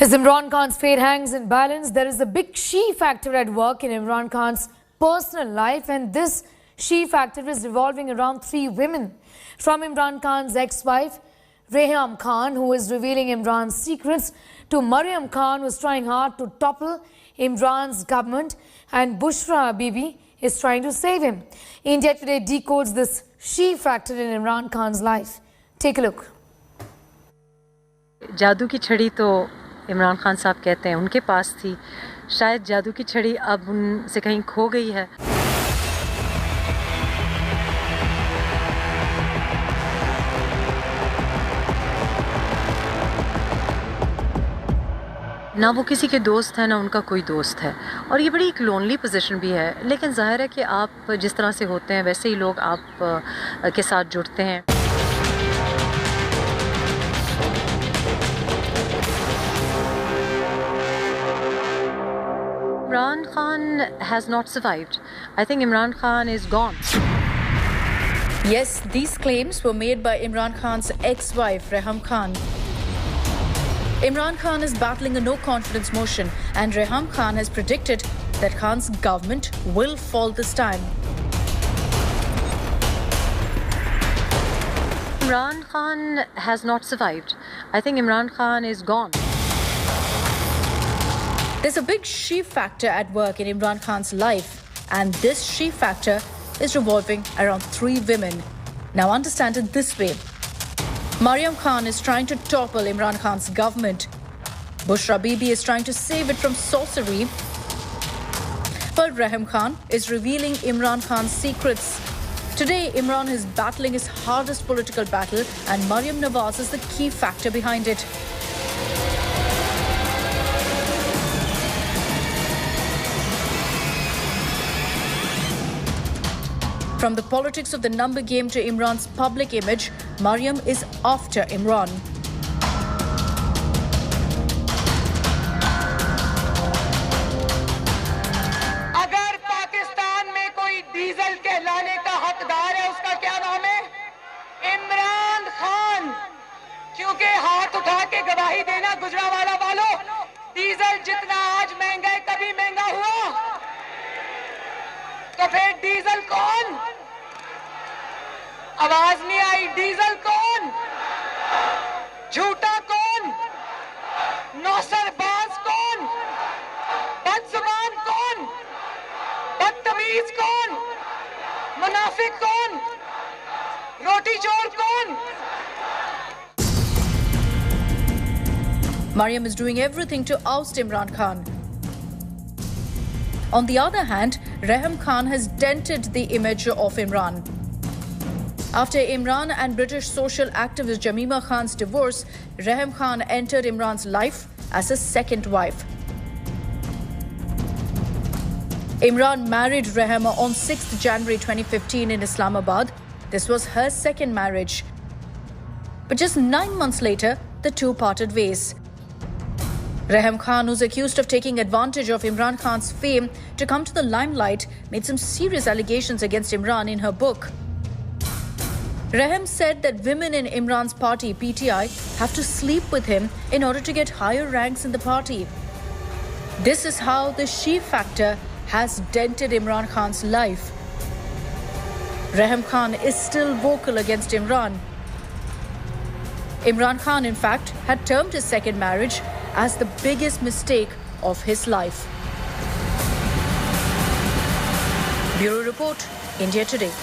As Imran Khan's fate hangs in balance, there is a big she factor at work in Imran Khan's personal life, and this she factor is revolving around three women. From Imran Khan's ex-wife, Reham Khan, who is revealing Imran's secrets, to Reham Khan, who is trying hard to topple Imran's government, and Bushra Bibi is trying to save him. India Today decodes this she factor in Imran Khan's life. Take a look. जादू की छड़ी तो इमरान खान साहब कहते हैं उनके पास थी, शायद जादू की छड़ी अब उनसे कहीं खो गई है। ना वो किसी के दोस्त हैं, ना उनका कोई दोस्त है, और ये बड़ी एक लोनली पोजीशन भी है। लेकिन जाहिर है कि आप जिस तरह से होते हैं वैसे ही लोग आप के साथ जुड़ते हैं। Imran Khan has not survived. I think Imran Khan is gone. Yes, these claims were made by Imran Khan's ex-wife, Reham Khan. Imran Khan is battling a no-confidence motion, and Reham Khan has predicted that Khan's government will fall this time. Imran Khan has not survived. I think Imran Khan is gone. There's a big she factor at work in Imran Khan's life, and this she factor is revolving around three women. Now understand it this way. Reham Khan is trying to topple Imran Khan's government. Bushra Bibi is trying to save it from sorcery. But Reham Khan is revealing Imran Khan's secrets. Today, Imran is battling his hardest political battle, and Maryam Nawaz is the key factor behind it. From the politics of the number game to Imran's public image, Maryam is after Imran. अगर पाकिस्तान में कोई diesel कहलाने का हकदार है, उसका क्या नाम है? इमरान खान। क्योंकि हाथ उठा के गवाही देना गुजरावाला वालों, डीजल जितना आज महंगा है कभी महंगा हुआ? तो फिर डीजल कौन? आवाज नहीं आई। डीजल कौन? झूठा कौन? नौसरबाज कौन? बदजुबान कौन? बदतमीज कौन? मुनाफिक कौन? रोटी चोर कौन? Maryam is doing everything to oust Imran Khan. On the other hand, Reham Khan has dented the image of Imran. After Imran and British social activist Jamima Khan's divorce, Reham Khan entered Imran's life as his second wife. Imran married Reham on 6th January 2015 in Islamabad. This was her second marriage. But just 9 months later, the two parted ways. Reham Khan, who's accused of taking advantage of Imran Khan's fame to come to the limelight, made some serious allegations against Imran in her book. Reham said that women in Imran's party, PTI, have to sleep with him in order to get higher ranks in the party. This is how the she factor has dented Imran Khan's life. Reham Khan is still vocal against Imran. Imran Khan, in fact, had termed his second marriage as the biggest mistake of his life. Bureau Report, India Today.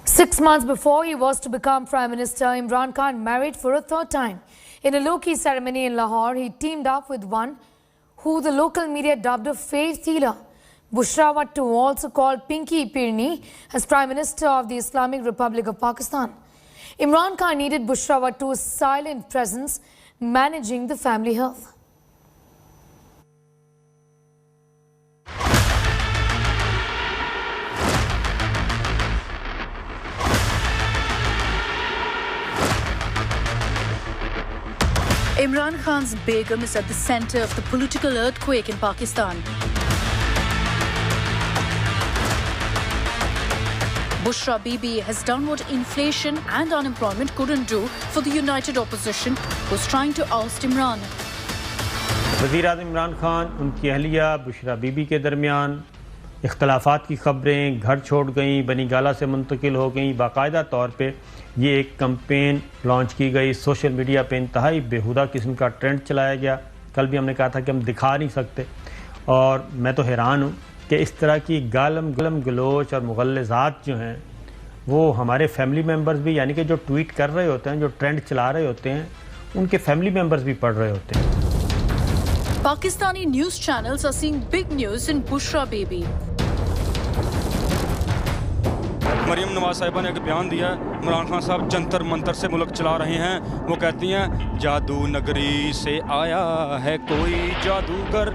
6 months before he was to become Prime Minister, Imran Khan married for a third time. In a low-key ceremony in Lahore, he teamed up with one who the local media dubbed a faith healer. Bushra Bibi, also called Pinky Pirni, as Prime Minister of the Islamic Republic of Pakistan. Imran Khan needed Bushra Bibi's silent presence managing the family health. Imran Khan's Begum is at the center of the political earthquake in Pakistan. Bushra Bibi has done what inflation and unemployment couldn't do for the united opposition who's trying to oust Imran. وزیر اعظم عمران خان ان کی اہلیہ بشرا be be کے درمیان اختلافات کی خبریں گھر چھوڑ گئیں، بنی گالا سے منتقل ہو گئیں. باقاعدہ طور پہ یہ ایک کمپین لانچ کی گئی، سوشل میڈیا پہ انتہائی بیہودہ قسم کا ٹرینڈ چلایا گیا. کل بھی ہم نے کہا تھا کہ ہم دکھا نہیں سکتے، اور میں تو حیران ہوں کہ اس طرح کی گالم گلوچ اور مغلظات جو ہیں وہ ہمارے فیملی ممبرز بھی، یعنی کہ جو ٹویٹ کر رہے ہوتے ہیں، جو ٹرینڈ چلا رہے ہوتے ہیں، ان کے فیملی ممبرز بھی پڑھ رہے ہوتے ہیں. Pakistani news channels are seeing big news in Bushra Bibi. Maryam Nawaz صاحبہ نے ایک بیان دیا ہے، عمران خان صاحب جنتر منتر سے ملک چلا رہے ہیں. وہ کہتی ہیں جادو نگری سے آیا ہے کوئی جادوگر.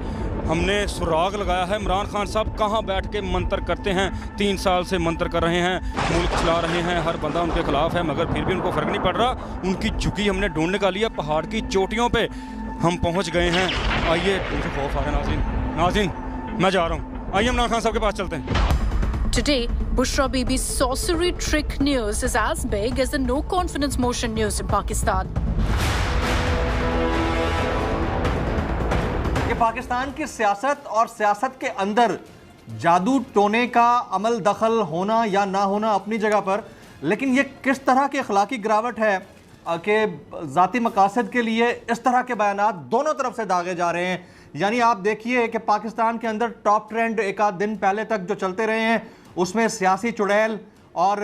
ہم نے سراغ لگایا ہے عمران خان صاحب کہاں بیٹھ کے منتر کرتے ہیں. 3 سال سے منتر کر رہے ہیں، ملک چلا رہے ہیں، ہر بندہ ان کے خلاف ہے، مگر پھر بھی ان کو فرق نہیں پڑ رہا. ان کی جھکی ہم نے ڈھونڈ نکالی ہے، پہاڑ کی چوٹیوں پہ ہم پہنچ گئے ہیں. آئیے، مجھے خوف آ رہا ہے ناظرین میں جا رہا ہوں. آئیے عمران خان صاحب کے پاس چلتے ہیں. Today, Bushra Bibi's sorcery trick news is as big as the no confidence motion news in Pakistan. کہ پاکستان کی سیاست اور سیاست کے اندر جادو ٹونے کا عمل دخل ہونا یا نہ ہونا اپنی جگہ پر، لیکن یہ کس طرح کی اخلاقی گراوٹ ہے کہ ذاتی مقاصد کے لیے اس طرح کے بیانات دونوں طرف سے داغے جا رہے ہیں. یعنی آپ دیکھیے کہ پاکستان کے اندر ٹاپ ٹرینڈ ایک آدھ دن پہلے تک جو چلتے رہے ہیں اس میں سیاسی چڑیل اور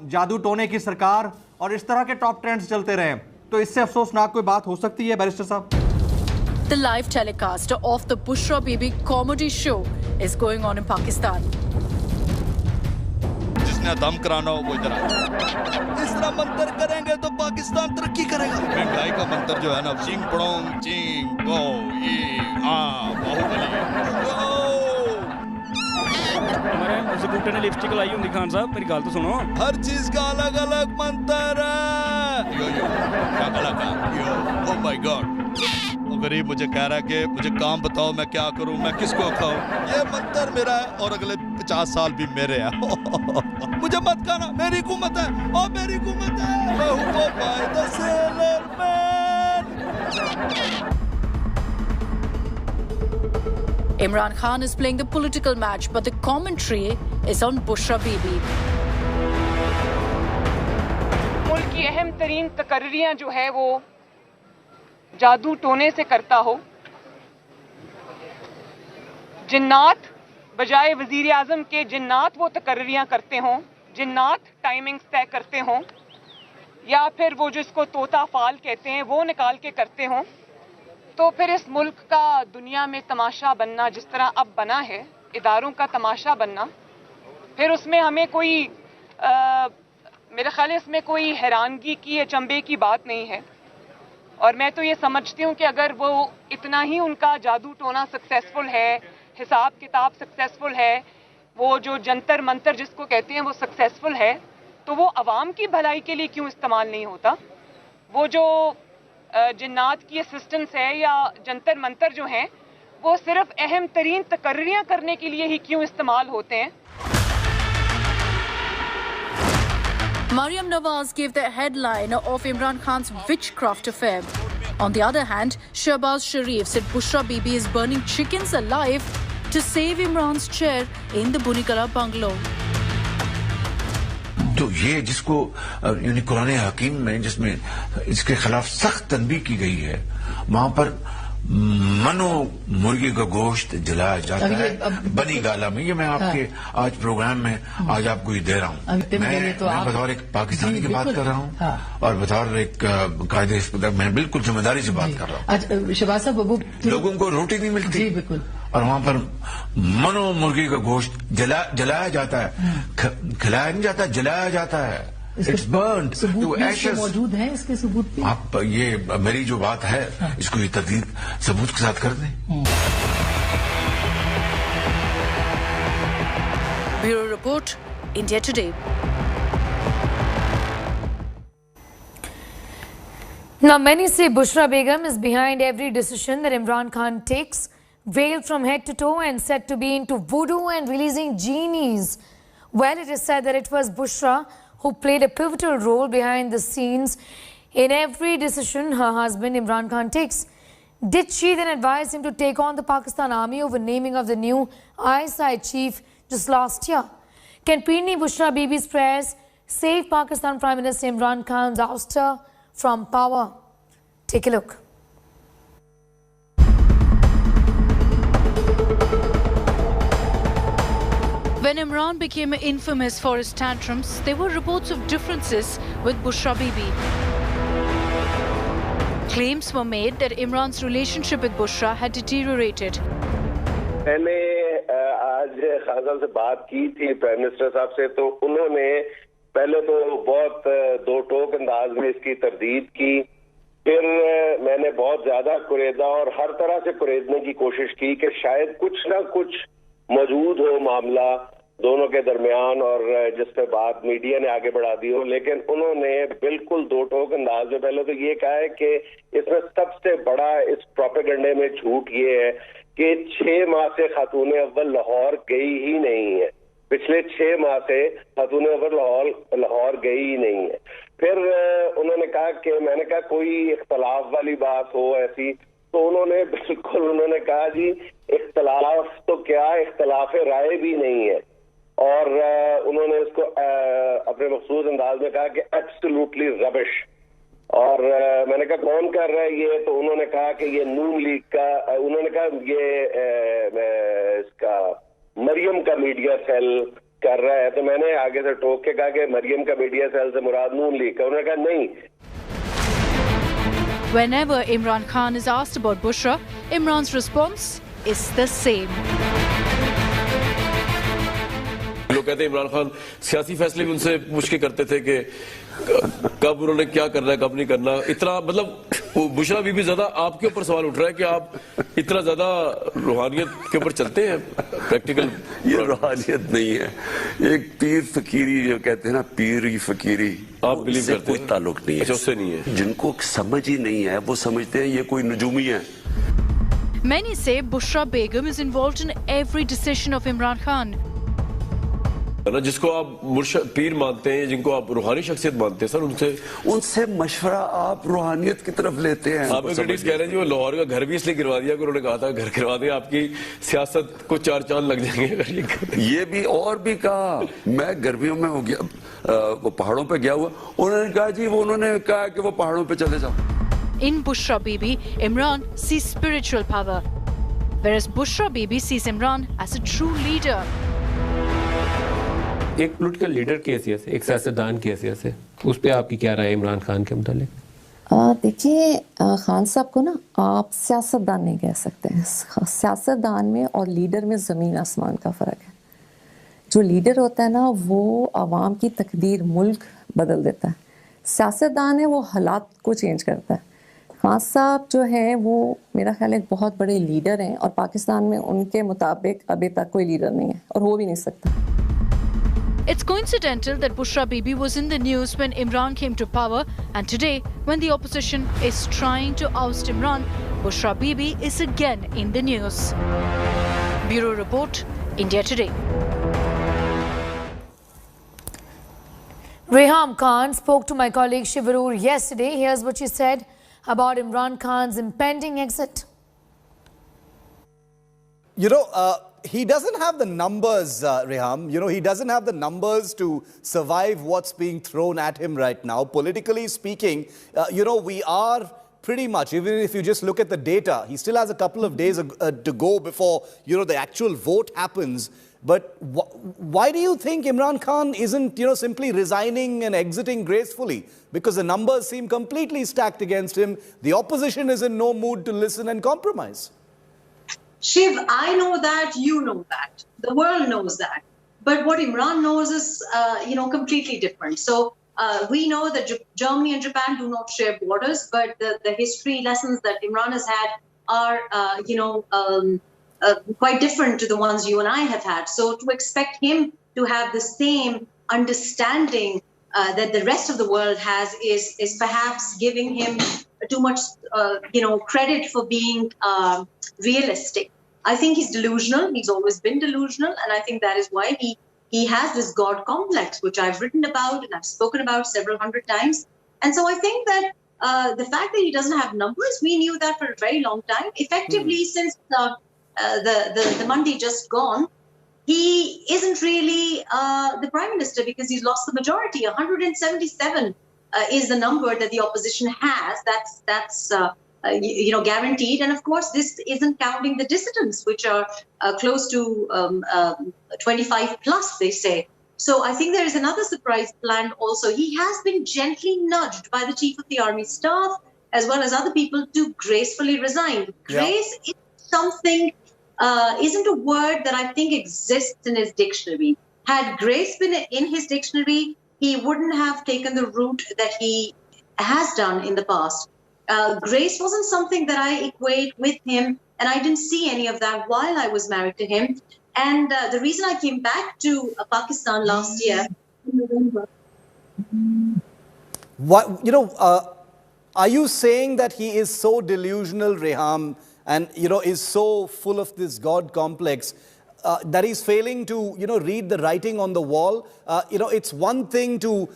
جادو ٹونے کی سرکار اور اس طرح کے ٹاپ ٹرینڈز چلتے رہے ہیں. تو اس سے افسوسناک کوئی بات ہو سکتی ہے بیرسٹر صاحب؟ The live telecast of the Bushra Bibi comedy show is going on in Pakistan. جس نے دم کرانا ہو وہ ادھر آئے. اس طرح منتر کریں گے تو پاکستان ترقی کرے گا. مہنگائی کا منتر جو ہے نا، چینگ پڑونگ چینگ گو ای آ باہوبلی. ہمارے ایگزیکٹو نے لپسٹک لائی ہوندی خان صاحب، میری گل تو سنو. ہر چیز کا الگ الگ منتر ہے. یو شکلا کا یو او مائی گاڈ. وہ غریب مجھے کہہ رہا ہے کہ مجھے کام بتاؤ، میں کیا کروں، میں کس کو کھاؤں. یہ منتر میرا ہے اور اگلے 50 سال بھی میرے ہیں. مجھے مت کہنا میری حکومت ہے، اور میری حکومت ہے. میں ہوں by the seller man. Imran Khan is playing the political match, but the commentary is on Bushra Bibi. ملک کی اہم ترین تقرریاں جو ہے وہ جادو ٹونے سے کرتا ہو. جنات بجائے وزیر اعظم کے جنات وہ تقرریاں کرتے ہوں، جنات ٹائمنگز طے کرتے ہوں، یا پھر وہ جو اس کو طوطا فال کہتے ہیں وہ نکال کے کرتے ہوں، تو پھر اس ملک کا دنیا میں تماشا بننا جس طرح اب بنا ہے، اداروں کا تماشا بننا، پھر اس میں ہمیں کوئی میرا خیال ہے اس میں کوئی حیرانگی کی اچنبے کی بات نہیں ہے. اور میں تو یہ سمجھتی ہوں کہ اگر وہ اتنا ہی ان کا جادو ٹونا سکسیسفل ہے، حساب کتاب سکسیسفل ہے، وہ جو جنتر منتر جس کو کہتے ہیں وہ سکسیسفل ہے، تو وہ عوام کی بھلائی کے لیے کیوں استعمال نہیں ہوتا؟ وہ جو جنات کی اسسٹنس ہے یا جنتر منتر جو ہیں وہ صرف اہم ترین تقرریاں کرنے کے لیے ہی کیوں استعمال ہوتے ہیں؟ Maryam Nawaz gave the headline of Imran Khan's witchcraft affair. On the other hand, Shehbaz Sharif said Bushra Bibi is burning chickens alive to save Imran's chair in the Bunikala bungalow. تو یہ جس کو یعنی قرآن حکیم میں جس میں اس کے خلاف سخت تنبیہ کی گئی ہے، وہاں پر منو مرغی کا گوشت جلایا جاتا ہے بنی گالا میں. یہ میں آپ کے آج پروگرام میں آج آپ کو یہ دے رہا ہوں. میں بطور ایک پاکستانی کی بات کر رہا ہوں اور بطور ایک قاعدے میں بالکل ذمہ داری سے بات کر رہا ہوں. شہباز صاحب، لوگوں کو روٹی نہیں ملتی. جی بالکل. اور وہاں پر منو مرغی کا گوشت جلایا جاتا ہے، کھلایا نہیں جاتا، جلایا جاتا ہے. It's burned to ashes. موجود ہیں اس کے ثبوت بھی. آپ یہ میری جو بات ہے اس کو یہ تدقیق ثبوت کے ساتھ کر دیں. Bureau Report, India Today. Now, many say Bushra Begum is behind every decision that Imran Khan takes, veiled from head to toe and said to be into voodoo and releasing genies. Well, it is said that it was Bushra who played a pivotal role behind the scenes in every decision her husband Imran Khan takes. Did she then advise him to take on the Pakistan Army over naming of the new ISI chief just last year? Can Peerni Bushra Bibi's prayers save Pakistan Prime Minister Imran Khan's ouster from power? Take a look. When Imran became infamous for his tantrums, there were reports of differences with Bushra Bibi. Claims were made that Imran's relationship with Bushra had deteriorated. मैंने आज खान साहब से बात की थी prime minister साहब से, तो उन्होंने पहले तो बहुत दो टोक अंदाज में इसकी तरदीद की, फिर मैंने बहुत ज्यादा कुरेदा और हर तरह से कुरेदने की कोशिश की कि शायद कुछ ना कुछ मौजूद हो मामला दोनों के दरमियान और जिस पे बात मीडिया ने आगे बढ़ा दी हो, लेकिन उन्होंने बिल्कुल दो टोक अंदाज में पहले तो ये कहा है कि इसमें सबसे बड़ा इस प्रोपेगेंडे में झूठ ये है कि 6 माह से खातून अव्वल लाहौर गई ही नहीं है। पिछले 6 माह से खातून अव्वल लाहौर गई ही नहीं है। फिर उन्होंने कहा कि मैंने कहा कोई इख्तलाफ वाली बात हो ऐसी, तो उन्होंने बिल्कुल उन्होंने कहा जी इख्तलाफ तो क्या, इख्तलाफ राय भी नहीं है, और उन्होंने इसको अपने मखसूस अंदाज में कहा कि एब्सोल्युटली रबिश। और मैंने कहा कौन कर रहा है ये, तो उन्होंने कहा कि ये नून लीग का, उन्होंने कहा ये इसका मरियम का मीडिया सेल कर रहा है, तो मैंने आगे से टोक के कहा कि मरियम का मीडिया सेल से मुराद नून लीग का। उन्होंने कहा नहीं। Whenever Imran Khan is asked about Bushra, Imran's response is the same. लोग कहते हैं इमरान खान सियासी फैसले भी उनसे पूछ के करते थे कि कब उन्होंने क्या करना है कब नहीं करना। इतना मतलब बुशरा बीबी ज्यादा आपके ऊपर सवाल उठ रहा है कि आप इतना ज्यादा रूहानियत के ऊपर चलते हैं प्रैक्टिकल। ये रूहानियत नहीं है, एक पीर फकीरी जो कहते हैं ना, पीर की फकीरी, आप बिलीव करते हैं? कोई ताल्लुक नहीं है। अच्छा, उससे नहीं है। जिनको समझ ही नहीं है वो समझते हैं ये कोई नजूमी है। Many say Bushra Begum is involved in every decision of Imran Khan. जिसको आप पीर मानते हैं, जिनको आप रूहानी शख्सियत मानते हैं, सर उनसे मशवरा आप रूहानियत की तरफ लेते हैं। आप क्रिटिक्स कह रहे हैं जी वो लाहौर का घर भी इसलिए गिरवा दिया कि उन्होंने कहा था घर गिरवा दें आपकी सियासत को 4 चांद लग जाएंगे। ये भी और भी कहा, मैं गर्मियों में हो गया वो पहाड़ों पे गया हुआ, उन्होंने कहा जी वो उन्होंने कहा कि वो पहाड़ों पे चले जाओ। In Bushra Bibi, Imran sees spiritual power, whereas Bushra Bibi sees Imran as a true leader. एक पॉलिटिकल लीडर की हैसियत से, एक सियासतदान की हैसियत से, उस पर आपकी क्या राय है इमरान खान के मुतालिक? देखिए खान साहब को ना आप सियासतदान नहीं कह सकते हैं। सियासतदान में और लीडर में ज़मीन आसमान का फ़र्क है। जो लीडर होता है ना वो आवाम की तकदीर मुल्क बदल देता है, सियासतदान है वो हालात को चेंज करता है। खान साहब जो हैं वो मेरा ख्याल है बहुत बड़े लीडर हैं और पाकिस्तान में उनके मुताबिक अभी तक कोई लीडर नहीं है और हो भी नहीं सकता। It's coincidental that Bushra Bibi was in the news when Imran came to power, and today, when the opposition is trying to oust Imran, Bushra Bibi is again in the news. Bureau Report, India Today. Reham Khan spoke to my colleague Shivarur yesterday. Here's what she said about Imran Khan's impending exit. You know, he doesn't have the numbers, Reham. You know, he doesn't have the numbers to survive what's being thrown at him right now. Politically speaking, you know, we are pretty much, even if you just look at the data, he still has a couple of days to go before, you know, the actual vote happens. But why do you think Imran Khan isn't, you know, simply resigning and exiting gracefully? Because the numbers seem completely stacked against him. The opposition is in no mood to listen and compromise. Shiv, I know that, you know that, the world knows that. But what Imran knows is, you know, completely different. So we know that Germany and Japan do not share borders, but the history lessons that Imran has had are, you know, quite different to the ones you and I have had. So to expect him to have the same understanding that the rest of the world has is perhaps giving him too much, you know, credit for being realistic. I think he's delusional. He's always been delusional, and I think that is why he He has this God complex, which I've written about and I've spoken about several hundred times. And so I think that the fact that he doesn't have numbers, we knew that for a very long time. Effectively, since the Monday just gone, he isn't really the prime minister because he's lost the majority. 177 is the number that the opposition has. That's guaranteed. And of course, this isn't counting the dissidents, which are close to 25 plus, they say. So I think there is another surprise planned also. He has been gently nudged by the chief of the army staff, as well as other people, to gracefully resign. Grace is something, isn't a word that I think exists in his dictionary. Had grace been in his dictionary, he wouldn't have taken the route that he has done in the past. Grace wasn't something that I equate with him, and I didn't see any of that while I was married to him. And the reason I came back to Pakistan last year in November. What, are you saying that he is so delusional, Reham, and is so full of this God complex that he's failing to read the writing on the wall? It's one thing to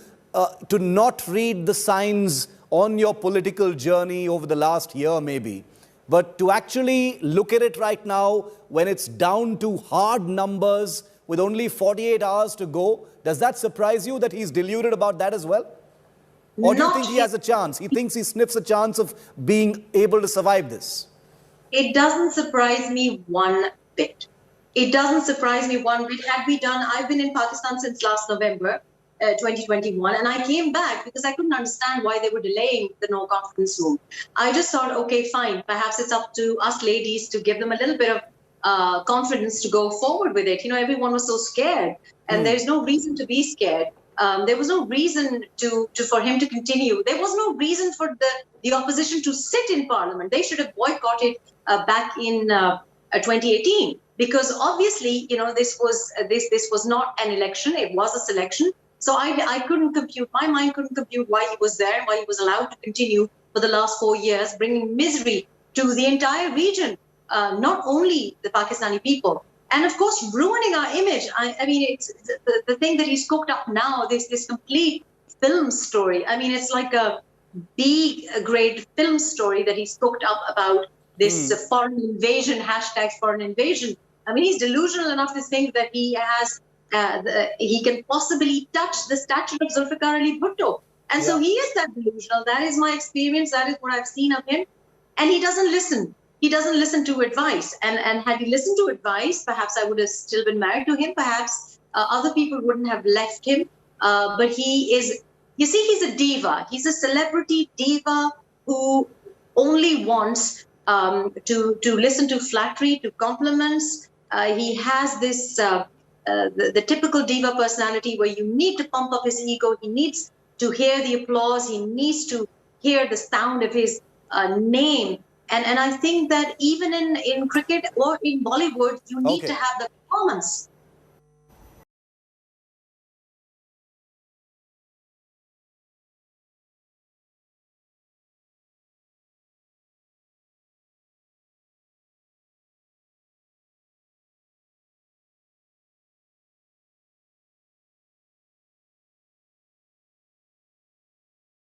not read the signs on your political journey over the last year, maybe. But to actually look at it right now, when it's down to hard numbers with only 48 hours to go, does that surprise you that he's deluded about that as well? Or do you think he has a chance? He thinks he sniffs a chance of being able to survive this? It doesn't surprise me one bit. It doesn't surprise me one bit. I've been in Pakistan since last November, 2021, and I came back because I couldn't understand why they were delaying the no confidence room. I just thought, okay, fine, perhaps it's up to us ladies to give them a little bit of confidence to go forward with it. Everyone was so scared, and there's no reason to be scared. There was no reason for him to continue. There was no reason for the opposition to sit in parliament. They should have boycotted back in 2018, because obviously, this was not an election; it was a selection. So I couldn't compute. My mind couldn't compute why he was there, why he was allowed to continue for the last 4 years, bringing misery to the entire region, not only the Pakistani people. And of course, ruining our image. I mean, it's the thing that he's cooked up now, this complete film story. I mean, it's like a B-grade film story that he's cooked up about this foreign invasion, #foreign invasion. I mean, he's delusional enough to think that he has, he can possibly touch the statue of Zulfikar Ali Bhutto. And so he is that delusional. That is my experience. That is what I've seen of him. And he doesn't listen. He doesn't listen to advice. And had he listened to advice, perhaps I would have still been married to him. Perhaps other people wouldn't have left him. But he is, you see, he's a diva. He's a celebrity diva who only wants to listen to flattery, to compliments. He has this, the typical diva personality where you need to pump up his ego. He needs to hear the applause. He needs to hear the sound of his name. And I think that even in cricket or in Bollywood, you need to have the performance.